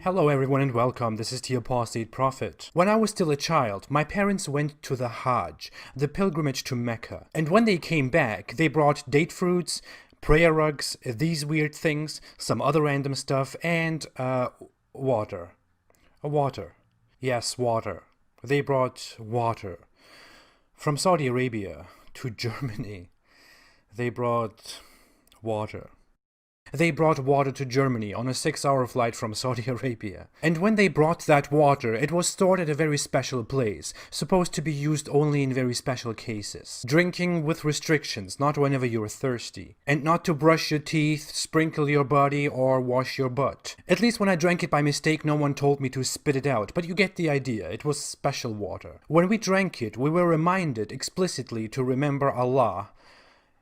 Hello everyone and welcome, this is the Apostate Prophet. When I was still a child, my parents went to the Hajj, the pilgrimage to Mecca, and when they came back, they brought date fruits, prayer rugs, these weird things, some other random stuff, and, water. Water. Yes, water. They brought water. From Saudi Arabia to Germany, they brought water. They brought water to Germany on a 6-hour flight from Saudi Arabia. And when they brought that water, it was stored at a very special place, supposed to be used only in very special cases. Drinking with restrictions, not whenever you're thirsty. And not to brush your teeth, sprinkle your body, or wash your butt. At least when I drank it by mistake, no one told me to spit it out, but you get the idea, it was special water. When we drank it, we were reminded explicitly to remember Allah,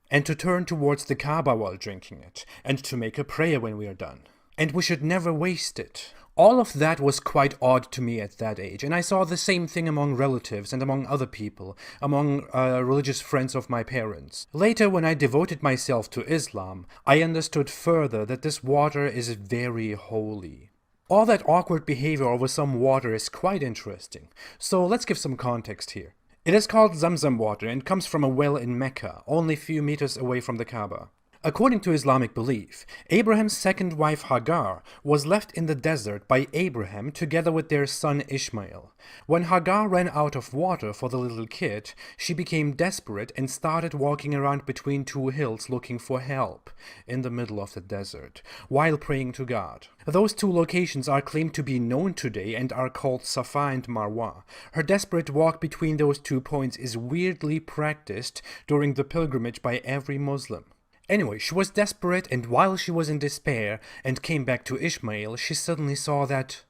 and to turn towards the Kaaba while drinking it, and to make a prayer when we are done. And we should never waste it. All of that was quite odd to me at that age, and I saw the same thing among relatives and among other people, among religious friends of my parents. Later, when I devoted myself to Islam, I understood further that this water is very holy. All that awkward behavior over some water is quite interesting, so let's give some context here. It is called Zamzam water and comes from a well in Mecca, only a few meters away from the Kaaba. According to Islamic belief, Abraham's second wife Hagar was left in the desert by Abraham together with their son Ishmael. When Hagar ran out of water for the little kid, she became desperate and started walking around between two hills looking for help in the middle of the desert, while praying to God. Those two locations are claimed to be known today and are called Safa and Marwa. Her desperate walk between those 2 points is weirdly practiced during the pilgrimage by every Muslim. Anyway, she was desperate, and while she was in despair and came back to Ishmael, she suddenly saw that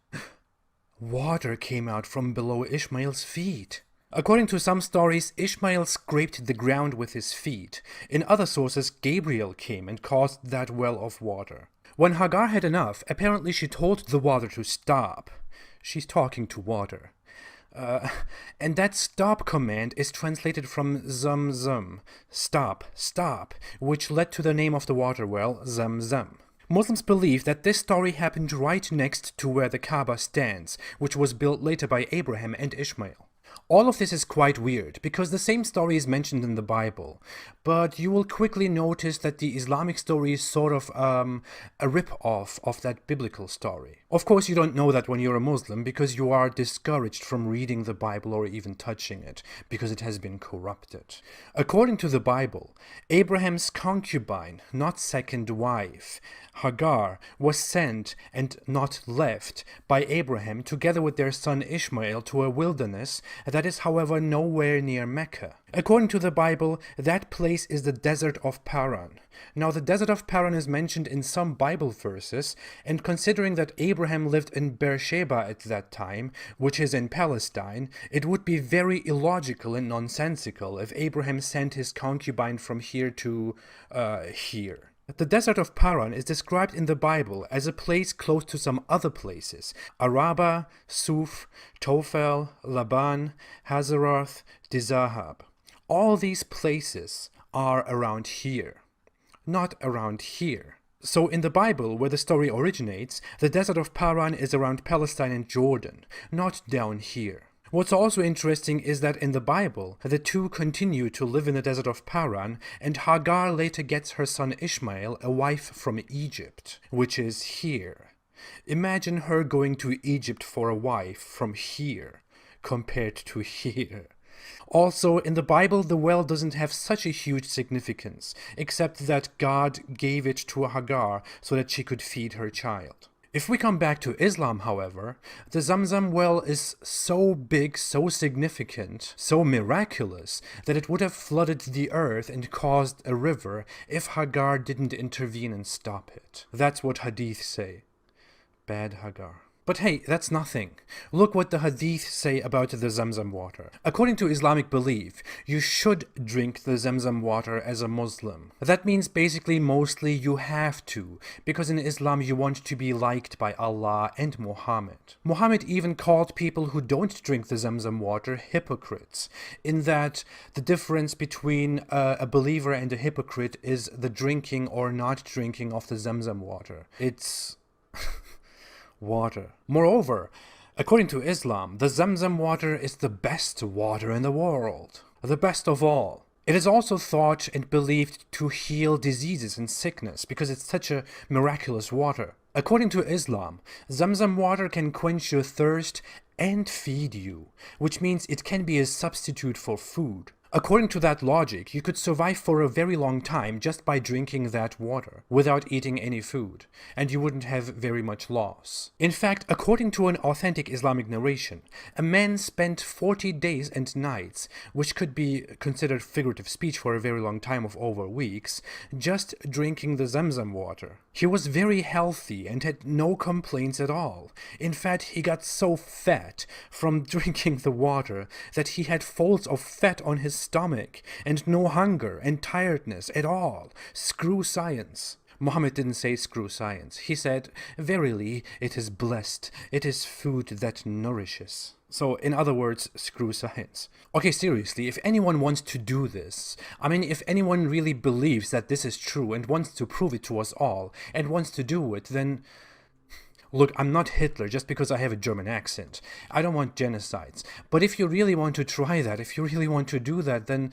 water came out from below Ishmael's feet. According to some stories, Ishmael scraped the ground with his feet. In other sources, Gabriel came and caused that well of water. When Hagar had enough, apparently she told the water to stop. She's talking to water. And that stop command is translated from Zamzam, stop, stop, which led to the name of the water well, Zamzam. Muslims believe that this story happened right next to where the Kaaba stands, which was built later by Abraham and Ishmael. All of this is quite weird, because the same story is mentioned in the Bible, but you will quickly notice that the Islamic story is sort of a rip-off of that biblical story. Of course, you don't know that when you're a Muslim, because you are discouraged from reading the Bible or even touching it, because it has been corrupted. According to the Bible, Abraham's concubine, not second wife, Hagar, was sent and not left by Abraham together with their son Ishmael to a wilderness that is, however, nowhere near Mecca. According to the Bible, that place is the desert of Paran. Now, the desert of Paran is mentioned in some Bible verses, and considering that Abraham lived in Beersheba at that time, which is in Palestine, it would be very illogical and nonsensical if Abraham sent his concubine from here to here. The desert of Paran is described in the Bible as a place close to some other places: Araba, Suf, Tophel, Laban, Hazeroth, Dizahab. All these places are around here, not around here. So in the Bible, where the story originates, the desert of Paran is around Palestine and Jordan, not down here. What's also interesting is that in the Bible, the two continue to live in the desert of Paran, and Hagar later gets her son Ishmael a wife from Egypt, which is here. Imagine her going to Egypt for a wife from here, compared to here. Also, in the Bible, the well doesn't have such a huge significance, except that God gave it to Hagar so that she could feed her child. If we come back to Islam, however, the Zamzam well is so big, so significant, so miraculous, that it would have flooded the earth and caused a river if Hagar didn't intervene and stop it. That's what hadith say. Bad Hagar. But hey, that's nothing. Look what the hadith say about the Zamzam water. According to Islamic belief, you should drink the Zamzam water as a Muslim. That means basically mostly you have to, because in Islam you want to be liked by Allah and Muhammad. Muhammad even called people who don't drink the Zamzam water hypocrites, in that the difference between a believer and a hypocrite is the drinking or not drinking of the Zamzam water. It's... water. Moreover, according to Islam, the Zamzam water is the best water in the world, the best of all. It is also thought and believed to heal diseases and sickness because it's such a miraculous water. According to Islam, Zamzam water can quench your thirst and feed you, which means it can be a substitute for food. According to that logic, you could survive for a very long time just by drinking that water, without eating any food, and you wouldn't have very much loss. In fact, according to an authentic Islamic narration, a man spent 40 days and nights, which could be considered figurative speech for a very long time of over weeks, just drinking the Zamzam water. He was very healthy and had no complaints at all. In fact, he got so fat from drinking the water that he had folds of fat on his stomach and no hunger and tiredness at all. Screw science. Muhammad didn't say screw science. He said, verily, it is blessed. It is food that nourishes. So, in other words, screw science. Okay, seriously, if anyone wants to do this, I mean, if anyone really believes that this is true and wants to prove it to us all, and wants to do it, then... Look, I'm not Hitler just because I have a German accent. I don't want genocides. But if you really want to try that, if you really want to do that, then...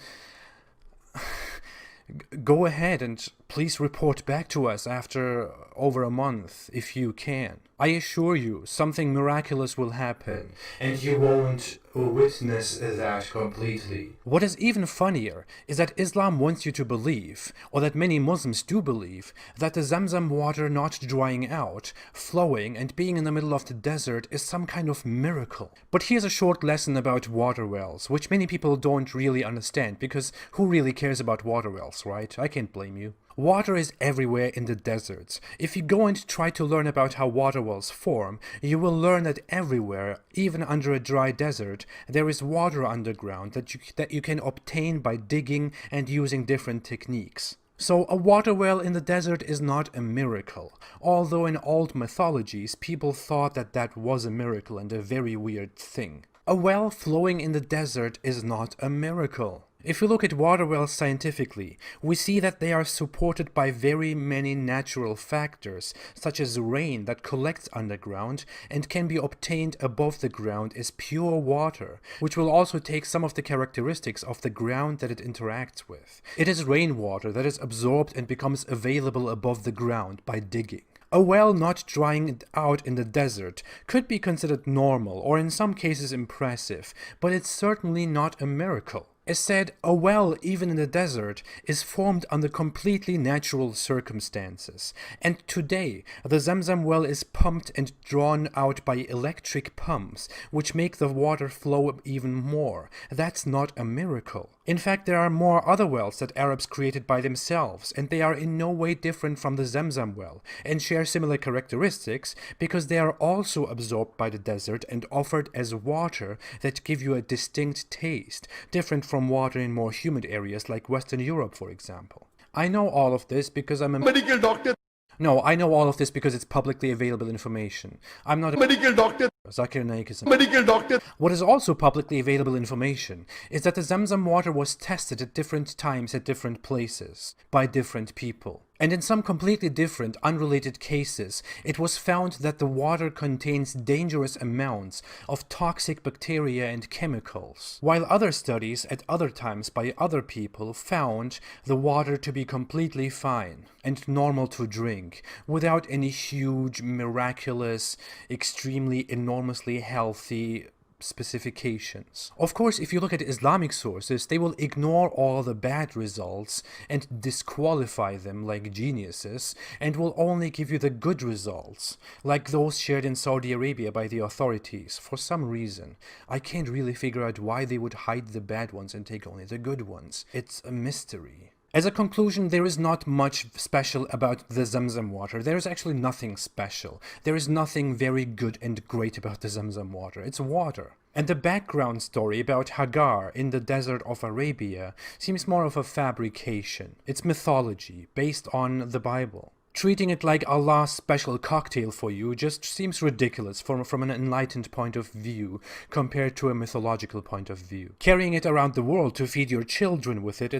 go ahead and please report back to us after over a month, if you can. I assure you, something miraculous will happen, and you won't witness that completely. What is even funnier is that Islam wants you to believe, or that many Muslims do believe, that the Zamzam water not drying out, flowing, and being in the middle of the desert is some kind of miracle. But here's a short lesson about water wells, which many people don't really understand, because who really cares about water wells, right? I can't blame you. Water is everywhere in the deserts. If you go and try to learn about how water wells form, you will learn that everywhere, even under a dry desert, there is water underground that you can obtain by digging and using different techniques. So a water well in the desert is not a miracle, although in old mythologies people thought that that was a miracle and a very weird thing. A well flowing in the desert is not a miracle. If we look at water wells scientifically, we see that they are supported by very many natural factors, such as rain that collects underground and can be obtained above the ground as pure water, which will also take some of the characteristics of the ground that it interacts with. It is rainwater that is absorbed and becomes available above the ground by digging. A well not drying out in the desert could be considered normal or in some cases impressive, but it's certainly not a miracle. As said, a well, even in the desert, is formed under completely natural circumstances. And today, the Zamzam well is pumped and drawn out by electric pumps, which make the water flow even more. That's not a miracle. In fact, there are more other wells that Arabs created by themselves, and they are in no way different from the Zamzam well, and share similar characteristics because they are also absorbed by the desert and offered as water that give you a distinct taste, different from water in more humid areas like Western Europe, for example. I know all of this because I'm a medical doctor. No, I know all of this because it's publicly available information. I'm not a medical doctor. Zakir Naik is a medical doctor. What is also publicly available information is that the Zamzam water was tested at different times at different places by different people. And in some completely different, unrelated cases, it was found that the water contains dangerous amounts of toxic bacteria and chemicals, while other studies at other times by other people found the water to be completely fine and normal to drink, without any huge, miraculous, extremely, enormously healthy specifications. Of course, if you look at Islamic sources, they will ignore all the bad results and disqualify them like geniuses, and will only give you the good results, like those shared in Saudi Arabia by the authorities. For some reason, I can't really figure out why they would hide the bad ones and take only the good ones. It's a mystery. As a conclusion, there is not much special about the Zamzam water. There is actually nothing special. There is nothing very good and great about the Zamzam water. It's water. And the background story about Hagar in the desert of Arabia seems more of a fabrication. It's mythology based on the Bible. Treating it like Allah's special cocktail for you just seems ridiculous from an enlightened point of view compared to a mythological point of view. Carrying it around the world to feed your children with it,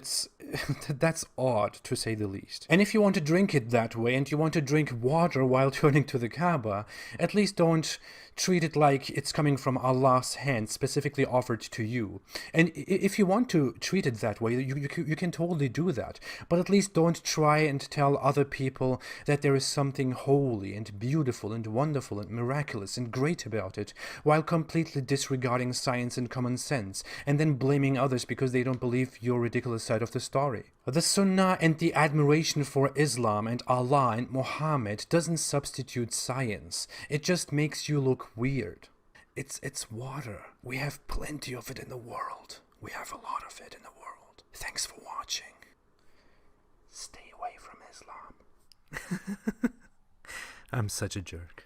that's odd to say the least. And if you want to drink it that way and you want to drink water while turning to the Kaaba, at least don't treat it like it's coming from Allah's hand, specifically offered to you. And if you want to treat it that way, you can totally do that. But at least don't try and tell other people that there is something holy and beautiful and wonderful and miraculous and great about it, while completely disregarding science and common sense, and then blaming others because they don't believe your ridiculous side of the story. The Sunnah and the admiration for Islam and Allah and Muhammad doesn't substitute science. It just makes you look weird. It's water. We have plenty of it in the world. We have a lot of it in the world. Thanks for watching. Stay away from Islam. I'm such a jerk.